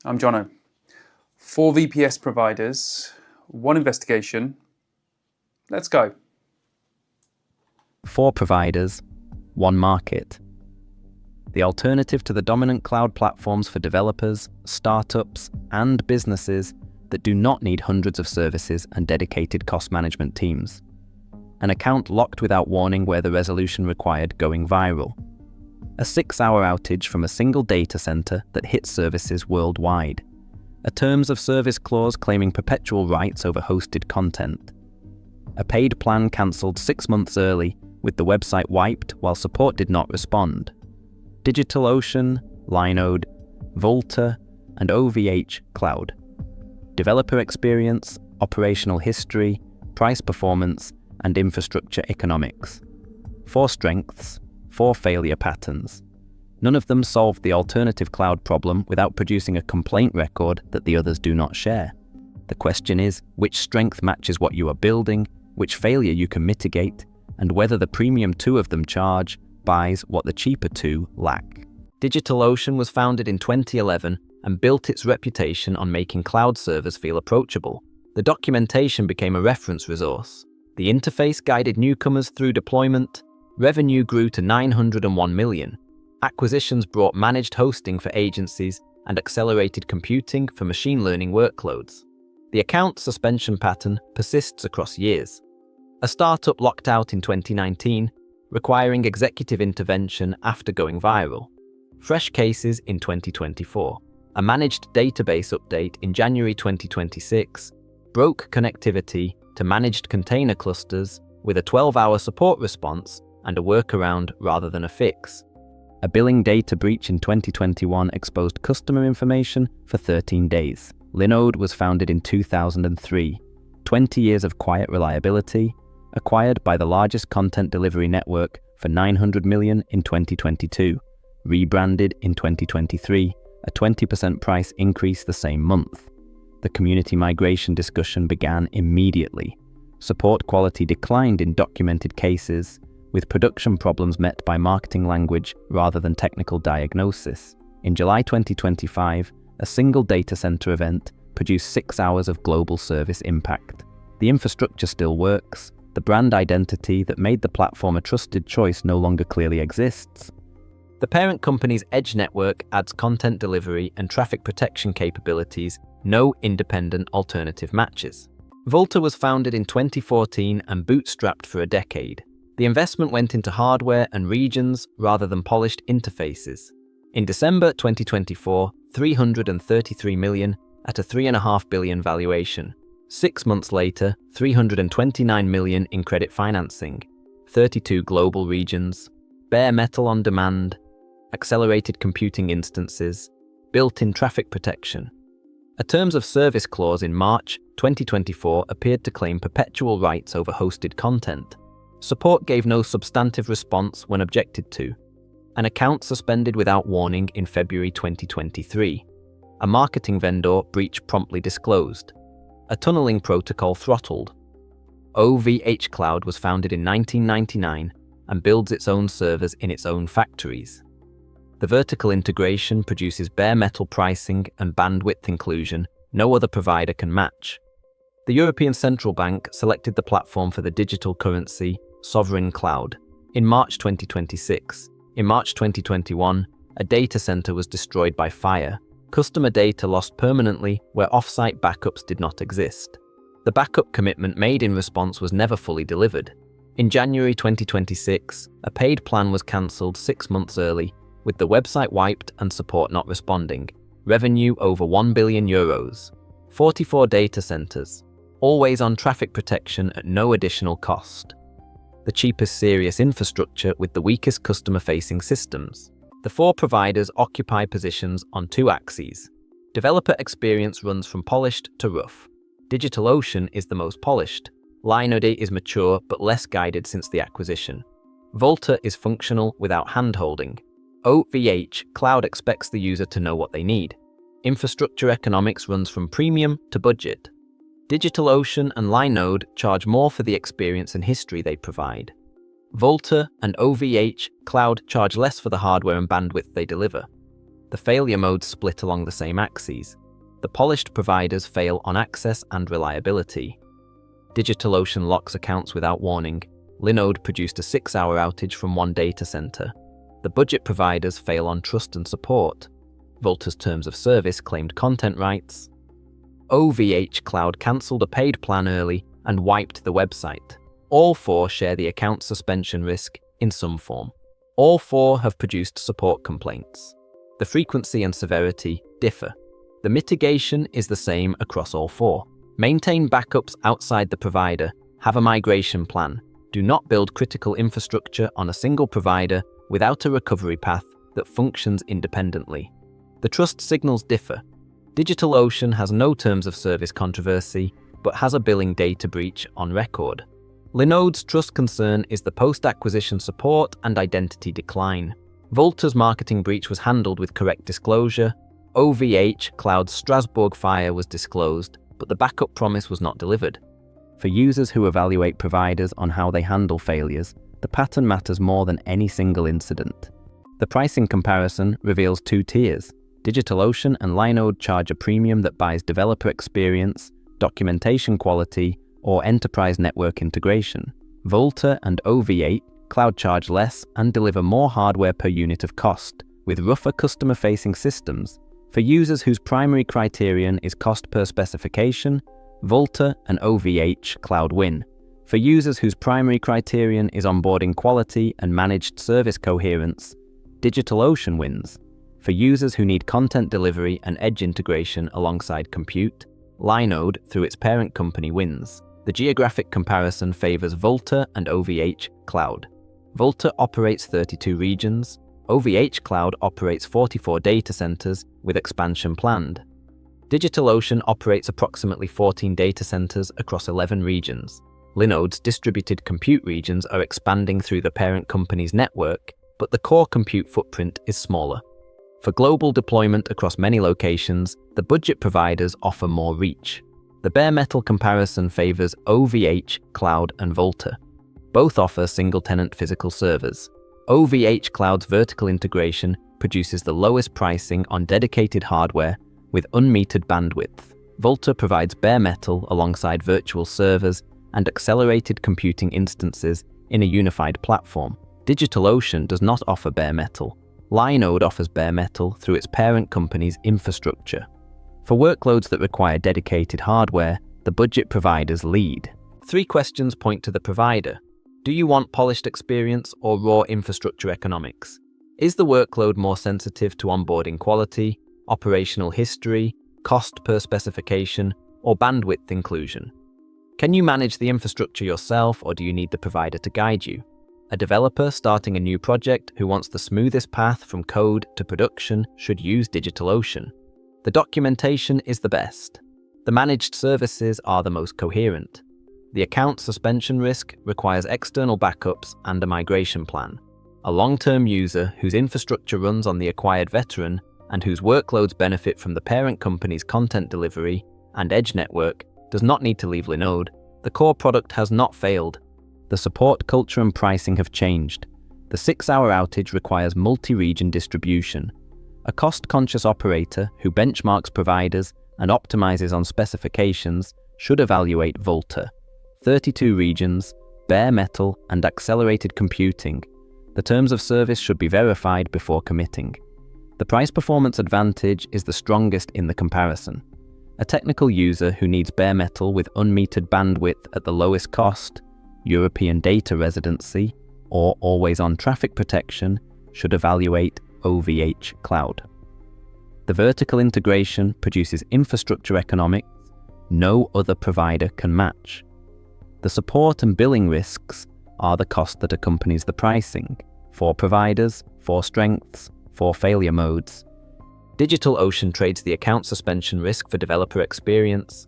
I'm Jono. 4 VPS providers, 1 investigation. Let's go. 4 providers, 1 market. The alternative to the dominant cloud platforms for developers, startups, and businesses that do not need hundreds of services and dedicated cost management teams. An account locked without warning where the resolution required going viral. A 6-hour outage from a single data center that hits services worldwide. A terms of service clause claiming perpetual rights over hosted content. A paid plan cancelled 6 months early with the website wiped while support did not respond. DigitalOcean, Linode, Vultr, and OVHcloud. Developer experience, operational history, price performance, and infrastructure economics. 4 strengths, 4 failure patterns. None of them solved the alternative cloud problem without producing a complaint record that the others do not share. The question is, which strength matches what you are building, which failure you can mitigate, and whether the premium 2 of them charge buys what the cheaper 2 lack. DigitalOcean was founded in 2011 and built its reputation on making cloud servers feel approachable. The documentation became a reference resource. The interface guided newcomers through deployment. Revenue grew to $901 million. Acquisitions brought managed hosting for agencies and accelerated computing for machine learning workloads. The account suspension pattern persists across years. A startup locked out in 2019, requiring executive intervention after going viral. Fresh cases in 2024. A managed database update in January 2026 broke connectivity to managed container clusters with a 12-hour support response and a workaround rather than a fix. A billing data breach in 2021 exposed customer information for 13 days. Linode was founded in 2003. 20 years of quiet reliability, acquired by the largest content delivery network for $900 million in 2022, rebranded in 2023, a 20% price increase the same month. The community migration discussion began immediately. Support quality declined in documented cases, with production problems met by marketing language rather than technical diagnosis. In July 2025, a single data center event produced 6 hours of global service impact. The infrastructure still works. The brand identity that made the platform a trusted choice no longer clearly exists. The parent company's Edge network adds content delivery and traffic protection capabilities no independent alternative matches. Vultr was founded in 2014 and bootstrapped for a decade. The investment went into hardware and regions rather than polished interfaces. In December 2024, $333 million at a $3.5 billion valuation. 6 months later, $329 million in credit financing, 32 global regions, bare metal on demand, accelerated computing instances, built-in traffic protection. A terms of service clause in March 2024 appeared to claim perpetual rights over hosted content. Support gave no substantive response when objected to. An account suspended without warning in February 2023. A marketing vendor breach promptly disclosed. A tunneling protocol throttled. OVHcloud was founded in 1999 and builds its own servers in its own factories. The vertical integration produces bare metal pricing and bandwidth inclusion no other provider can match. The European Central Bank selected the platform for the digital currency Sovereign Cloud in March 2026. In March 2021, a data center was destroyed by fire. Customer data lost permanently where off-site backups did not exist. The backup commitment made in response was never fully delivered. In January 2026, a paid plan was cancelled 6 months early, with the website wiped and support not responding. Revenue over €1 billion. 44 data centers. Always on traffic protection at no additional cost. The cheapest serious infrastructure with the weakest customer-facing systems. The 4 providers occupy positions on 2 axes. Developer experience runs from polished to rough. DigitalOcean is the most polished. Linode is mature but less guided since the acquisition. Vultr is functional without hand-holding. OVHcloud expects the user to know what they need. Infrastructure economics runs from premium to budget. DigitalOcean and Linode charge more for the experience and history they provide. Vultr and OVHcloud charge less for the hardware and bandwidth they deliver. The failure modes split along the same axes. The polished providers fail on access and reliability. DigitalOcean locks accounts without warning. Linode produced a 6-hour outage from one data center. The budget providers fail on trust and support. Vultr's terms of service claimed content rights. OVHcloud cancelled a paid plan early and wiped the website. All four share the account suspension risk in some form. All four have produced support complaints. The frequency and severity differ. The mitigation is the same across all four. Maintain backups outside the provider, have a migration plan. Do not build critical infrastructure on a single provider without a recovery path that functions independently. The trust signals differ. DigitalOcean has no terms of service controversy, but has a billing data breach on record. Linode's trust concern is the post-acquisition support and identity decline. Vultr's marketing breach was handled with correct disclosure. OVHcloud's Strasbourg fire was disclosed, but the backup promise was not delivered. For users who evaluate providers on how they handle failures, the pattern matters more than any single incident. The pricing comparison reveals two tiers. DigitalOcean and Linode charge a premium that buys developer experience, documentation quality, or enterprise network integration. Vultr and OVHcloud charge less and deliver more hardware per unit of cost, with rougher customer-facing systems. For users whose primary criterion is cost per specification, Vultr and OVHcloud win. For users whose primary criterion is onboarding quality and managed service coherence, DigitalOcean wins. For users who need content delivery and edge integration alongside compute, Linode, through its parent company, wins. The geographic comparison favors Vultr and OVHcloud. Vultr operates 32 regions. OVHcloud operates 44 data centers with expansion planned. DigitalOcean operates approximately 14 data centers across 11 regions. Linode's distributed compute regions are expanding through the parent company's network, but the core compute footprint is smaller. For global deployment across many locations, the budget providers offer more reach. The bare metal comparison favors OVHcloud and Vultr. Both offer single-tenant physical servers. OVHcloud's vertical integration produces the lowest pricing on dedicated hardware with unmetered bandwidth. Vultr provides bare metal alongside virtual servers and accelerated computing instances in a unified platform. DigitalOcean does not offer bare metal. Linode offers bare metal through its parent company's infrastructure. For workloads that require dedicated hardware, the budget providers lead. 3 questions point to the provider. Do you want polished experience or raw infrastructure economics? Is the workload more sensitive to onboarding quality, operational history, cost per specification, or bandwidth inclusion? Can you manage the infrastructure yourself, or do you need the provider to guide you? A developer starting a new project who wants the smoothest path from code to production should use DigitalOcean. The documentation is the best. The managed services are the most coherent. The account suspension risk requires external backups and a migration plan. A long-term user whose infrastructure runs on the acquired veteran and whose workloads benefit from the parent company's content delivery and edge network does not need to leave Linode. The core product has not failed. The support culture and pricing have changed. The 6-hour outage requires multi-region distribution. A cost-conscious operator who benchmarks providers and optimizes on specifications should evaluate Vultr. 32 regions, bare metal, and accelerated computing. The terms of service should be verified before committing. The price-performance advantage is the strongest in the comparison. A technical user who needs bare metal with unmetered bandwidth at the lowest cost, European data residency, or always-on traffic protection should evaluate OVHcloud. The vertical integration produces infrastructure economics no other provider can match. The support and billing risks are the cost that accompanies the pricing. 4 providers, 4 strengths, 4 failure modes. DigitalOcean trades the account suspension risk for developer experience.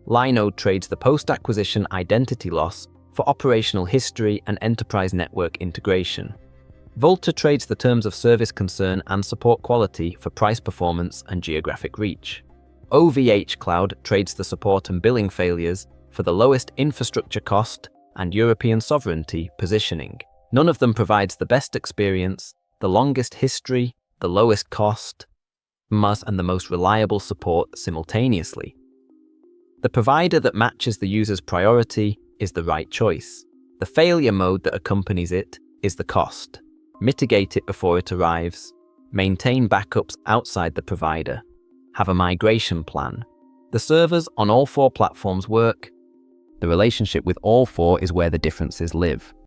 Linode trades the post-acquisition identity loss for operational history and enterprise network integration. Vultr trades the terms of service concern and support quality for price performance and geographic reach. OVHcloud trades the support and billing failures for the lowest infrastructure cost and European sovereignty positioning. None of them provides the best experience, the longest history, the lowest cost, and the most reliable support simultaneously. The provider that matches the user's priority is the right choice. The failure mode that accompanies it is the cost. Mitigate it before it arrives. Maintain backups outside the provider. Have a migration plan. The servers on all 4 platforms work. The relationship with all 4 is where the differences live.